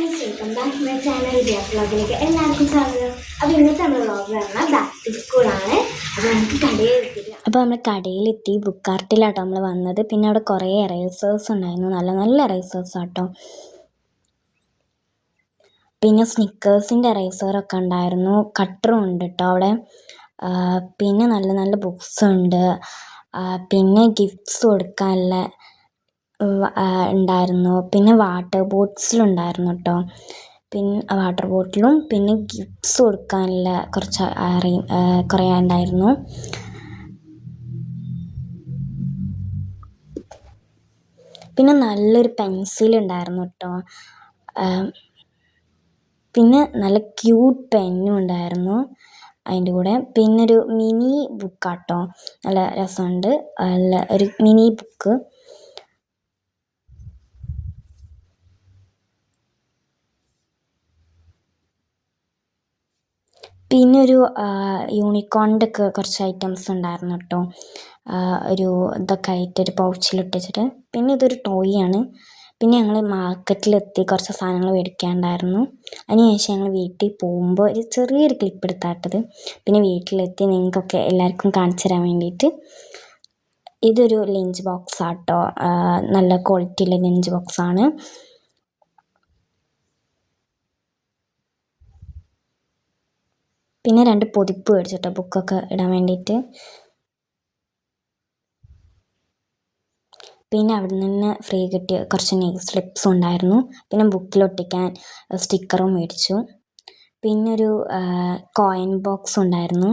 Guys, welcome back to my channel വ്ളോഗിലേക്ക് എല്ലാവർക്കും സ്വാഗതം. അപ്പോൾ ഇന്നത്തെ നമ്മുടെ വ്ളോഗ് പറഞ്ഞാൽ ബാക്ക് ടു സ്കൂളാണ്. അപ്പോൾ നമുക്ക് കടയിലെത്തി. അപ്പോൾ നമ്മൾ കടയിലെത്തി ബുക്ക് കാർട്ടിലാട്ടോ നമ്മൾ വന്നത്. പിന്നെ അവിടെ കുറേ എറേസേഴ്സ് ഉണ്ടായിരുന്നു, നല്ല നല്ല എറേസേഴ്സ് ആട്ടോ. പിന്നെ സ്നിക്കേഴ്സിൻ്റെ എറേസറൊക്കെ ഉണ്ടായിരുന്നു, കട്ടറും ഉണ്ട് കേട്ടോ അവിടെ. പിന്നെ നല്ല നല്ല ബുക്സ് ഉണ്ട്. പിന്നെ ഗിഫ്റ്റ്സ് കൊടുക്കാനുള്ള ഉണ്ടായിരുന്നു. പിന്നെ വാട്ടർ ബോട്ടിലുണ്ടായിരുന്നു കേട്ടോ. പിന്നെ വാട്ടർ ബോട്ടിലും പിന്നെ ഗിഫ്റ്റ്സ് കൊടുക്കാനുള്ള കുറേ ഉണ്ടായിരുന്നു. പിന്നെ നല്ലൊരു പെൻസിൽ ഉണ്ടായിരുന്നു കേട്ടോ. പിന്നെ നല്ല ക്യൂട്ട് പെന്നും ഉണ്ടായിരുന്നു അതിൻ്റെ കൂടെ. പിന്നെ ഒരു മിനി ബുക്കാട്ടോ, നല്ല രസമുണ്ട്, നല്ല ഒരു മിനി ബുക്ക്. പിന്നെ ഒരു യൂണിക്കോണിൻ്റെ ഒക്കെ കുറച്ച് ഐറ്റംസ് ഉണ്ടായിരുന്നു കേട്ടോ. ഒരു ഇതൊക്കെ ആയിട്ടൊരു പൗച്ചിലിട്ടിട്ട്. പിന്നെ ഇതൊരു ടോയ് ആണ്. പിന്നെ ഞങ്ങൾ മാർക്കറ്റിലെത്തി കുറച്ച് സാധനങ്ങൾ മേടിക്കാനുണ്ടായിരുന്നു. അതിനുശേഷം ഞങ്ങൾ വീട്ടിൽ പോകുമ്പോൾ ഒരു ചെറിയൊരു ക്ലിപ്പ് എടുത്താട്ടത്. പിന്നെ വീട്ടിലെത്തി നിങ്ങൾക്കൊക്കെ എല്ലാവർക്കും കാണിച്ചു തരാൻ വേണ്ടിയിട്ട്. ഇതൊരു ലഞ്ച് ബോക്സ് ആട്ടോ, നല്ല ക്വാളിറ്റിയുള്ള ലഞ്ച് ബോക്സാണ്. പിന്നെ 2 പൊതിപ്പ് മേടിച്ചിട്ടോ ബുക്കൊക്കെ ഇടാൻ വേണ്ടിയിട്ട്. പിന്നെ അവിടെ നിന്ന് ഫ്രീ കിട്ടിയ കുറച്ച് നെയിൽ സ്ലിപ്സും ഉണ്ടായിരുന്നു. പിന്നെ ബുക്കിലൊട്ടിക്കാൻ സ്റ്റിക്കറും മേടിച്ചു. പിന്നെ ഒരു കോയിൻ ബോക്സ് ഉണ്ടായിരുന്നു.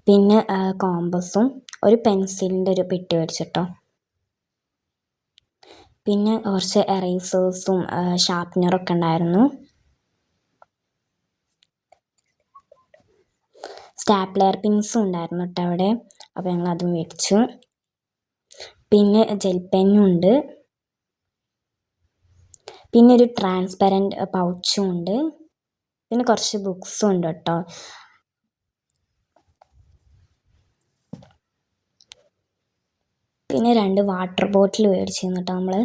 പിന്നെ കോമ്പസും ഒരു പെൻസിലിൻ്റെ ഒരു പെട്ടി മേടിച്ചിട്ടോ. പിന്നെ കുറച്ച് എറേസേഴ്സും ഷാർപ്പ്നറൊക്കെ ഉണ്ടായിരുന്നു. സ്റ്റാപ്ലെയർ പിൻസും ഉണ്ടായിരുന്നു കേട്ടോ അവിടെ. അപ്പോൾ ഞങ്ങൾ അതും മേടിച്ചു. പിന്നെ ജെൽ പെന്നും ഉണ്ട്. പിന്നെ ഒരു ട്രാൻസ്പെറൻറ്റ് പൗച്ചും ഉണ്ട്. പിന്നെ കുറച്ച് ബുക്സും ഉണ്ട് കേട്ടോ. പിന്നെ 2 വാട്ടർ ബോട്ടിൽ മേടിച്ചിരുന്നു കേട്ടോ നമ്മൾ.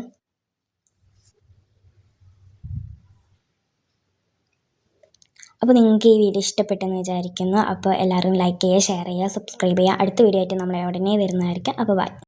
അപ്പോൾ നിങ്ങൾക്ക് ഈ വീഡിയോ ഇഷ്ടപ്പെട്ടെന്ന് വിചാരിക്കുന്നു. അപ്പോൾ എല്ലാവരും ലൈക്ക് ചെയ്യുക, ഷെയർ ചെയ്യുക, സബ്സ്ക്രൈബ് ചെയ്യുക. അടുത്ത വീഡിയോ ആയിട്ട് നമ്മൾ ഉടനെ വരുന്നതായിരിക്കും. അപ്പോൾ ബൈ.